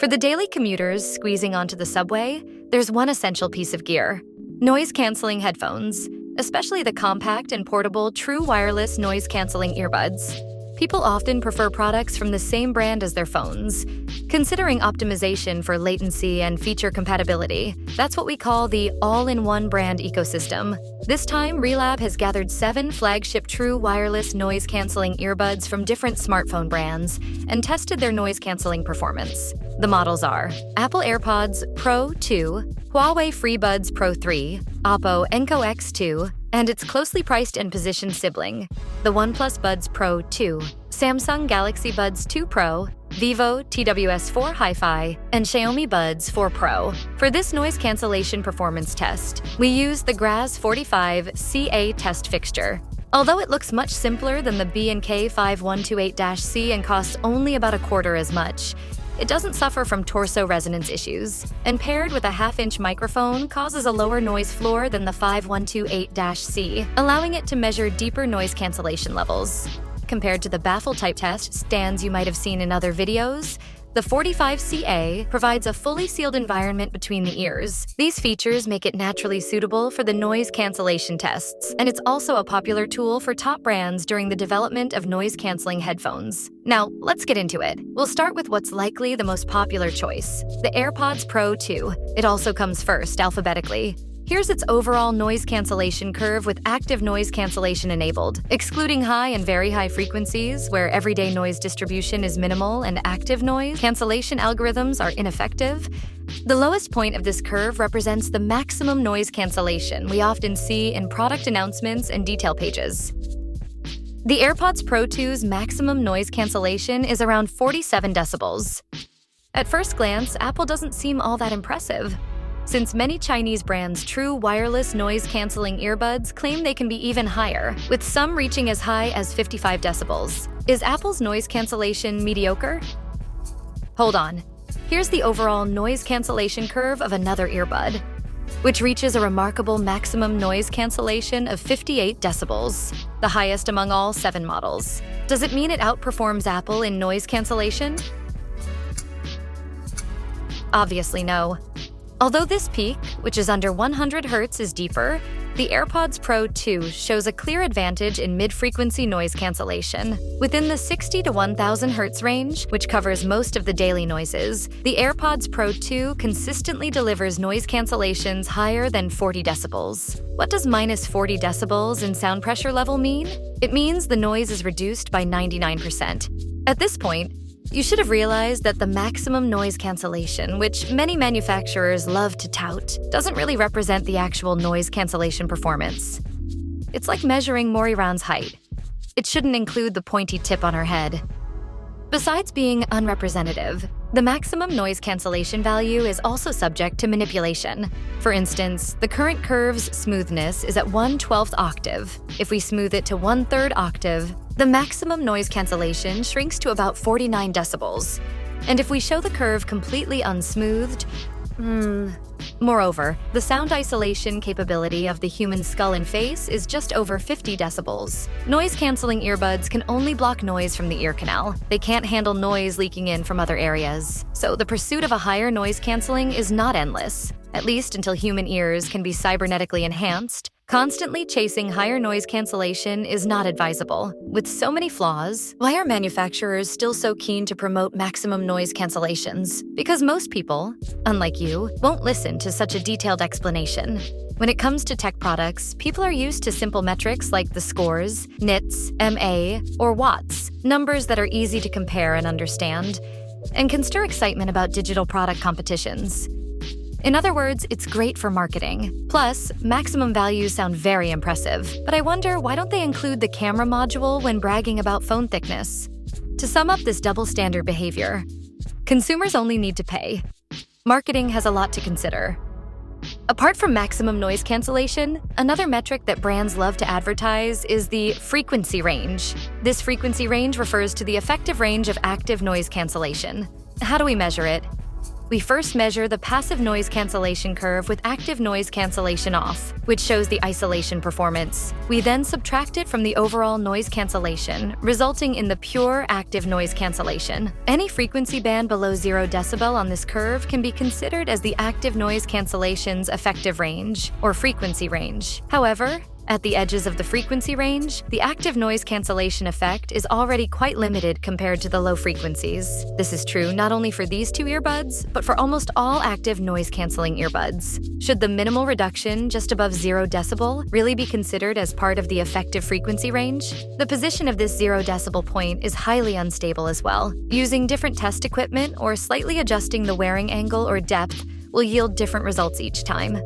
For the daily commuters squeezing onto the subway, there's one essential piece of gear: noise-canceling headphones, especially the compact and portable true wireless noise-canceling earbuds. People often prefer products from the same brand as their phones, considering optimization for latency and feature compatibility. That's what we call the all-in-one brand ecosystem. This time, ReaLab has gathered 7 flagship true wireless noise-canceling earbuds from different smartphone brands and tested their noise-canceling performance. The models are Apple AirPods Pro 2, Huawei FreeBuds Pro 3, Oppo Enco X2, and its closely priced and positioned sibling, the OnePlus Buds Pro 2, Samsung Galaxy Buds 2 Pro, Vivo TWS4 Hi-Fi, and Xiaomi Buds 4 Pro. For this noise cancellation performance test, we used the GRAS45CA test fixture. Although it looks much simpler than the B&K 5128-C and costs only about a quarter as much, it doesn't suffer from torso resonance issues, and paired with a half-inch microphone causes a lower noise floor than the 5128-C, allowing it to measure deeper noise cancellation levels. Compared to the baffle-type test stands you might have seen in other videos, the 45CA provides a fully sealed environment between the ears. These features make it naturally suitable for the noise cancellation tests, and it's also a popular tool for top brands during the development of noise-canceling headphones. Now, let's get into it. We'll start with what's likely the most popular choice, the AirPods Pro 2. It also comes first alphabetically. Here's its overall noise cancellation curve with active noise cancellation enabled, excluding high and very high frequencies where everyday noise distribution is minimal and active noise cancellation algorithms are ineffective. The lowest point of this curve represents the maximum noise cancellation we often see in product announcements and detail pages. The AirPods Pro 2's maximum noise cancellation is around 47 decibels. At first glance, Apple doesn't seem all that impressive, since many Chinese brands' true wireless noise-canceling earbuds claim they can be even higher, with some reaching as high as 55 decibels. Is Apple's noise cancellation mediocre? Hold on. Here's the overall noise cancellation curve of another earbud, which reaches a remarkable maximum noise cancellation of 58 decibels, the highest among all 7 models. Does it mean it outperforms Apple in noise cancellation? Obviously no. Although this peak, which is under 100 Hz, is deeper, the AirPods Pro 2 shows a clear advantage in mid-frequency noise cancellation. Within the 60 to 1000 Hz range, which covers most of the daily noises, the AirPods Pro 2 consistently delivers noise cancellations higher than 40 decibels. What does minus 40 decibels in sound pressure level mean? It means the noise is reduced by 99%. At this point, you should have realized that the maximum noise cancellation, which many manufacturers love to tout, doesn't really represent the actual noise cancellation performance. It's like measuring Moriran's height. It shouldn't include the pointy tip on her head. Besides being unrepresentative, the maximum noise cancellation value is also subject to manipulation. For instance, the current curve's smoothness is at 1/12th octave. If we smooth it to 1/3 octave, the maximum noise cancellation shrinks to about 49 decibels. And if we show the curve completely unsmoothed, Moreover, the sound isolation capability of the human skull and face is just over 50 decibels. Noise-canceling earbuds can only block noise from the ear canal. They can't handle noise leaking in from other areas. So the pursuit of a higher noise canceling is not endless, at least until human ears can be cybernetically enhanced. Constantly chasing higher noise cancellation is not advisable. With so many flaws, why are manufacturers still so keen to promote maximum noise cancellations? Because most people, unlike you, won't listen to such a detailed explanation. When it comes to tech products, people are used to simple metrics like the scores, nits, MA, or watts, numbers that are easy to compare and understand, and can stir excitement about digital product competitions. In other words, it's great for marketing. Plus, maximum values sound very impressive, but I wonder why don't they include the camera module when bragging about phone thickness? To sum up this double standard behavior, consumers only need to pay. Marketing has a lot to consider. Apart from maximum noise cancellation, another metric that brands love to advertise is the frequency range. This frequency range refers to the effective range of active noise cancellation. How do we measure it? We first measure the passive noise cancellation curve with active noise cancellation off, which shows the isolation performance. We then subtract it from the overall noise cancellation, resulting in the pure active noise cancellation. Any frequency band below 0 decibel on this curve can be considered as the active noise cancellation's effective range, or frequency range. However, at the edges of the frequency range, the active noise cancellation effect is already quite limited compared to the low frequencies. This is true not only for these two earbuds, but for almost all active noise-canceling earbuds. Should the minimal reduction just above 0 decibel really be considered as part of the effective frequency range? The position of this 0 decibel point is highly unstable as well. Using different test equipment or slightly adjusting the wearing angle or depth will yield different results each time.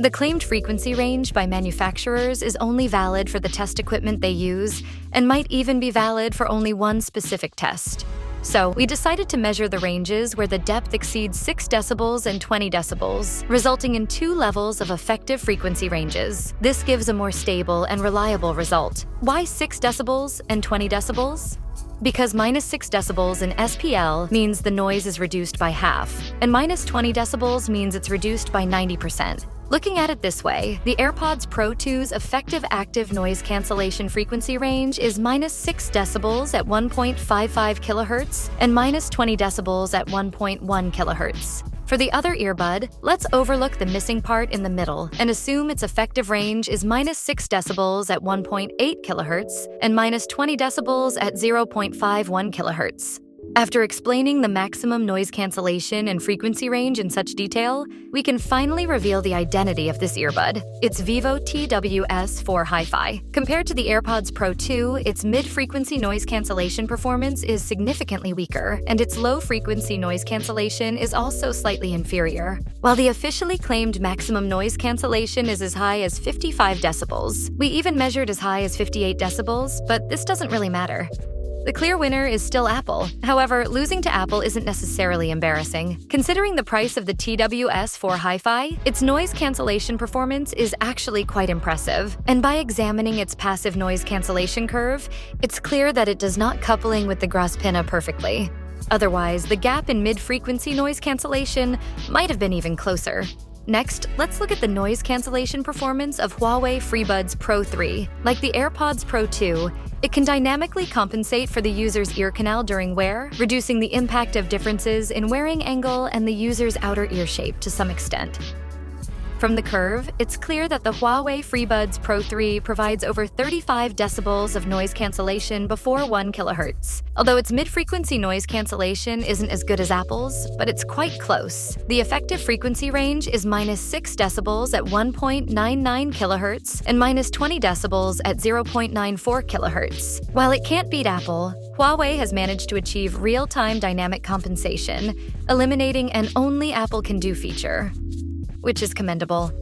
The claimed frequency range by manufacturers is only valid for the test equipment they use and might even be valid for only one specific test. So, we decided to measure the ranges where the depth exceeds 6 decibels and 20 decibels, resulting in 2 levels of effective frequency ranges. This gives a more stable and reliable result. Why 6 decibels and 20 decibels? Because minus 6 decibels in SPL means the noise is reduced by half, and minus 20 decibels means it's reduced by 90%. Looking at it this way, the AirPods Pro 2's effective active noise cancellation frequency range is minus 6 decibels at 1.55 kHz and minus 20 decibels at 1.1 kHz. For the other earbud, let's overlook the missing part in the middle and assume its effective range is minus 6 decibels at 1.8 kHz and minus 20 decibels at 0.51 kHz. After explaining the maximum noise cancellation and frequency range in such detail, we can finally reveal the identity of this earbud. It's Vivo TWS4 Hi-Fi. Compared to the AirPods Pro 2, its mid-frequency noise cancellation performance is significantly weaker, and its low-frequency noise cancellation is also slightly inferior. While the officially claimed maximum noise cancellation is as high as 55 decibels, we even measured as high as 58 decibels, but this doesn't really matter. The clear winner is still Apple. However, losing to Apple isn't necessarily embarrassing. Considering the price of the TWS4 Hi-Fi, its noise cancellation performance is actually quite impressive. And by examining its passive noise cancellation curve, it's clear that it does not coupling with the Grosspinna perfectly. Otherwise, the gap in mid-frequency noise cancellation might have been even closer. Next, let's look at the noise cancellation performance of Huawei FreeBuds Pro 3. Like the AirPods Pro 2, it can dynamically compensate for the user's ear canal during wear, reducing the impact of differences in wearing angle and the user's outer ear shape to some extent. From the curve, it's clear that the Huawei FreeBuds Pro 3 provides over 35 decibels of noise cancellation before 1 kHz. Although its mid-frequency noise cancellation isn't as good as Apple's, but it's quite close. The effective frequency range is minus 6 decibels at 1.99 kHz and minus 20 decibels at 0.94 kHz. While it can't beat Apple, Huawei has managed to achieve real-time dynamic compensation, eliminating an only Apple can do feature, which is commendable.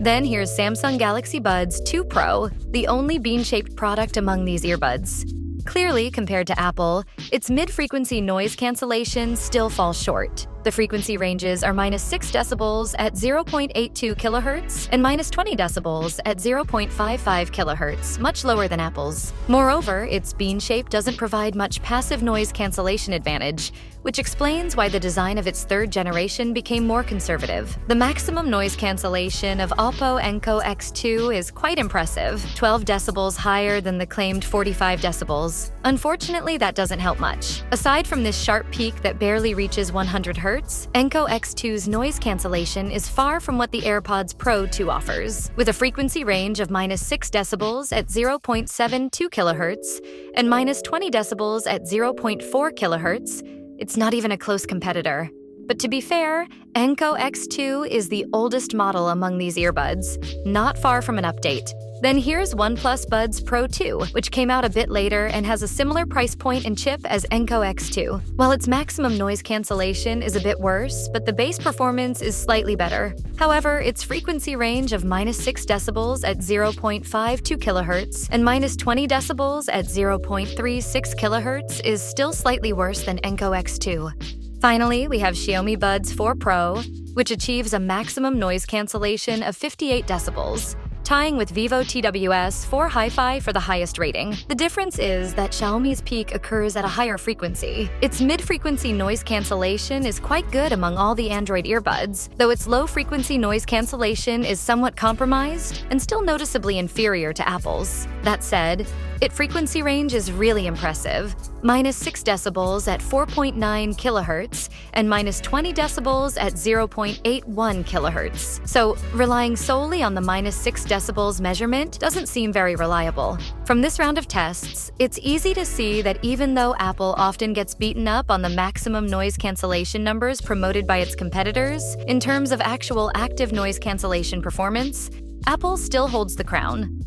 Then here's Samsung Galaxy Buds 2 Pro, the only bean-shaped product among these earbuds. Clearly, compared to Apple, its mid-frequency noise cancellation still falls short. The frequency ranges are minus 6 decibels at 0.82 kHz and minus 20 decibels at 0.55 kHz, much lower than Apple's. Moreover, its bean shape doesn't provide much passive noise cancellation advantage, which explains why the design of its third generation became more conservative. The maximum noise cancellation of Oppo Enco X2 is quite impressive, 12 decibels higher than the claimed 45 decibels. Unfortunately, that doesn't help much. Aside from this sharp peak that barely reaches 100 Hz, Enco X2's noise cancellation is far from what the AirPods Pro 2 offers. With a frequency range of minus 6 decibels at 0.72 kHz and minus 20 decibels at 0.4 kHz, it's not even a close competitor. But to be fair, Enco X2 is the oldest model among these earbuds, not far from an update. Then here's OnePlus Buds Pro 2, which came out a bit later and has a similar price point and chip as Enco X2. While its maximum noise cancellation is a bit worse, but the bass performance is slightly better. However, its frequency range of minus 6 decibels at 0.52 kHz and minus 20 decibels at 0.36 kHz is still slightly worse than Enco X2. Finally, we have Xiaomi Buds 4 Pro, which achieves a maximum noise cancellation of 58 decibels. tying with Vivo TWS 4 Hi-Fi for the highest rating. The difference is that Xiaomi's peak occurs at a higher frequency. Its mid-frequency noise cancellation is quite good among all the Android earbuds, though its low-frequency noise cancellation is somewhat compromised and still noticeably inferior to Apple's. That said, its frequency range is really impressive, -6 decibels at 4.9 kHz and -20 decibels at 0.81 kHz. So, relying solely on the -6 decibels measurement doesn't seem very reliable. From this round of tests, it's easy to see that even though Apple often gets beaten up on the maximum noise cancellation numbers promoted by its competitors, in terms of actual active noise cancellation performance, Apple still holds the crown.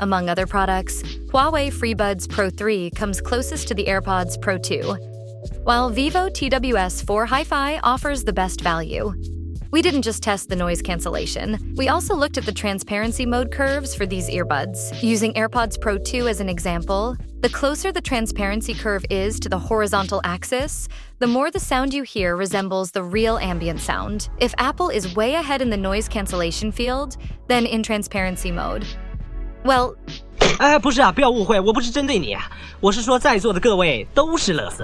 Among other products, Huawei FreeBuds Pro 3 comes closest to the AirPods Pro 2, while Vivo TWS 4 Hi-Fi offers the best value. We didn't just test the noise cancellation, we also looked at the transparency mode curves for these earbuds. Using AirPods Pro 2 as an example, the closer the transparency curve is to the horizontal axis, the more the sound you hear resembles the real ambient sound. If Apple is way ahead in the noise cancellation field, then in transparency mode. Well, 不是啊，不要误会，我不是针对你啊，我是说在座的各位都是垃圾。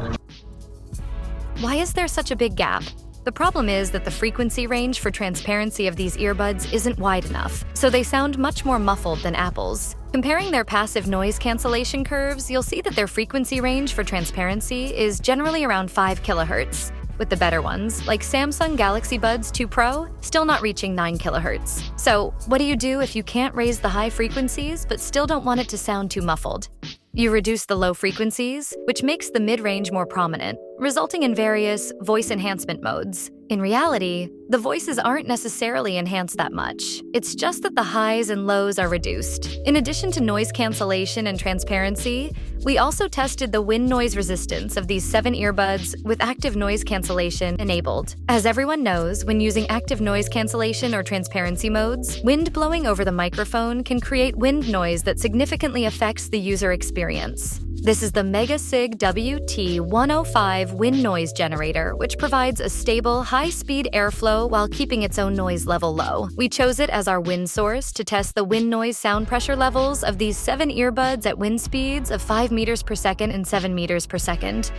why is there such a big gap? The problem is that the frequency range for transparency of these earbuds isn't wide enough, so they sound much more muffled than Apple's. Comparing their passive noise cancellation curves, you'll see that their frequency range for transparency is generally around 5 kHz, with the better ones, like Samsung Galaxy Buds 2 Pro, still not reaching 9 kHz. So, what do you do if you can't raise the high frequencies but still don't want it to sound too muffled? You reduce the low frequencies, which makes the mid-range more prominent, resulting in various voice enhancement modes. In reality, the voices aren't necessarily enhanced that much. It's just that the highs and lows are reduced. In addition to noise cancellation and transparency, we also tested the wind noise resistance of these 7 earbuds with active noise cancellation enabled. As everyone knows, when using active noise cancellation or transparency modes, wind blowing over the microphone can create wind noise that significantly affects the user experience. This is the Megasig WT105 wind noise generator, which provides a stable, high-speed airflow while keeping its own noise level low. We chose it as our wind source to test the wind noise sound pressure levels of these 7 earbuds at wind speeds of 5 meters per second and 7 meters per second,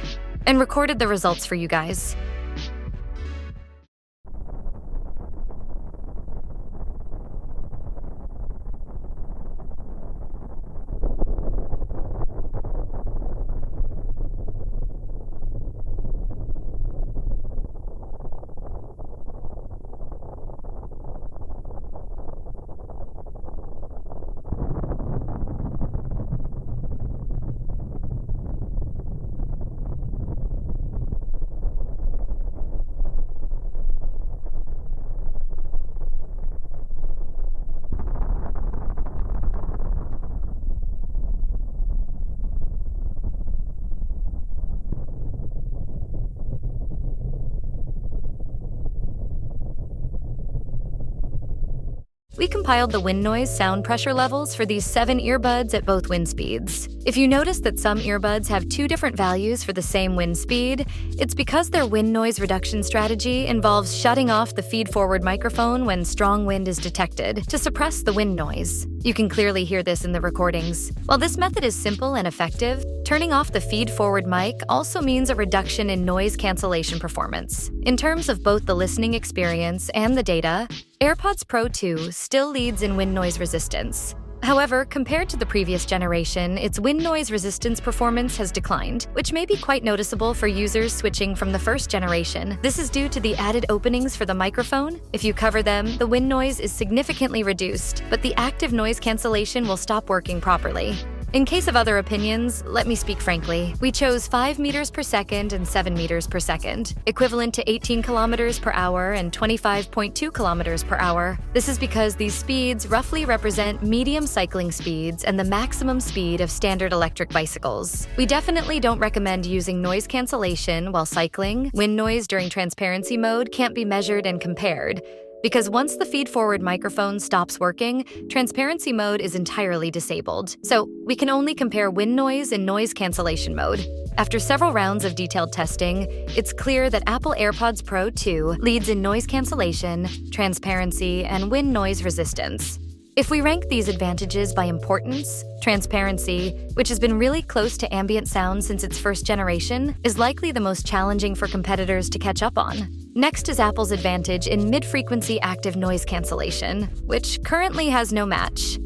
and recorded the results for you guys. We compiled the wind noise sound pressure levels for these 7 earbuds at both wind speeds. If you notice that some earbuds have 2 different values for the same wind speed, it's because their wind noise reduction strategy involves shutting off the feed-forward microphone when strong wind is detected to suppress the wind noise. You can clearly hear this in the recordings. While this method is simple and effective, turning off the feed-forward mic also means a reduction in noise cancellation performance. In terms of both the listening experience and the data, AirPods Pro 2 still leads in wind noise resistance. However, compared to the previous generation, its wind noise resistance performance has declined, which may be quite noticeable for users switching from the first generation. This is due to the added openings for the microphone. If you cover them, the wind noise is significantly reduced, but the active noise cancellation will stop working properly. In case of other opinions, let me speak frankly. We chose 5 meters per second and 7 meters per second, equivalent to 18 kilometers per hour and 25.2 kilometers per hour. This is because these speeds roughly represent medium cycling speeds and the maximum speed of standard electric bicycles. We definitely don't recommend using noise cancellation while cycling. Wind noise during transparency mode can't be measured and compared, because once the feed-forward microphone stops working, transparency mode is entirely disabled. So we can only compare wind noise in noise cancellation mode. After several rounds of detailed testing, it's clear that Apple AirPods Pro 2 leads in noise cancellation, transparency, and wind noise resistance. If we rank these advantages by importance, transparency, which has been really close to ambient sound since its first generation, is likely the most challenging for competitors to catch up on. Next is Apple's advantage in mid-frequency active noise cancellation, which currently has no match.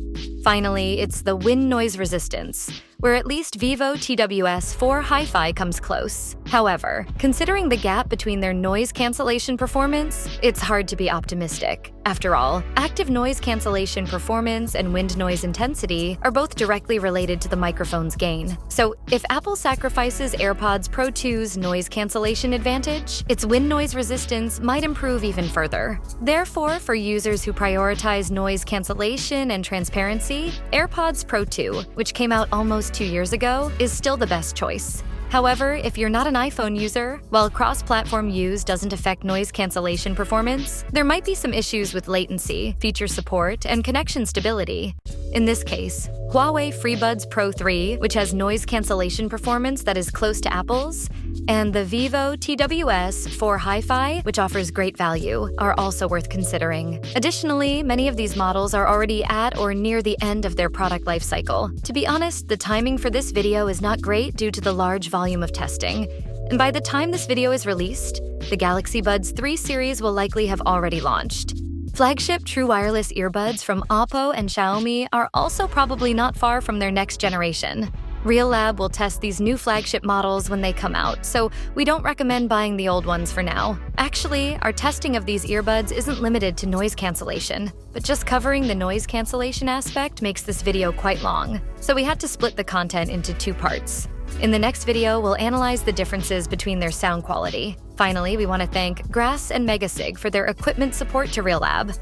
Finally, it's the wind noise resistance, where at least Vivo TWS 4 Hi-Fi comes close. However, considering the gap between their noise cancellation performance, it's hard to be optimistic. After all, active noise cancellation performance and wind noise intensity are both directly related to the microphone's gain. So, if Apple sacrifices AirPods Pro 2's noise cancellation advantage, its wind noise resistance might improve even further. Therefore, for users who prioritize noise cancellation and transparency, AirPods Pro 2, which came out almost 2 years ago, is still the best choice. However, if you're not an iPhone user, while cross-platform use doesn't affect noise cancellation performance, there might be some issues with latency, feature support, and connection stability. In this case, Huawei FreeBuds Pro 3, which has noise cancellation performance that is close to Apple's, and the Vivo TWS 4 Hi-Fi, which offers great value, are also worth considering. Additionally, many of these models are already at or near the end of their product lifecycle. To be honest, the timing for this video is not great due to the large volume of testing. And by the time this video is released, the Galaxy Buds 3 series will likely have already launched. Flagship true wireless earbuds from Oppo and Xiaomi are also probably not far from their next generation. ReaLab will test these new flagship models when they come out, so we don't recommend buying the old ones for now. Actually, our testing of these earbuds isn't limited to noise cancellation, but just covering the noise cancellation aspect makes this video quite long, so we had to split the content into 2 parts. In the next video, we'll analyze the differences between their sound quality. Finally, we want to thank Grass and Megasig for their equipment support to ReaLab.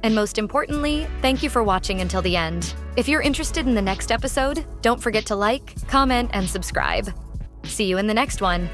And most importantly, thank you for watching until the end. If you're interested in the next episode, don't forget to like, comment, and subscribe. See you in the next one.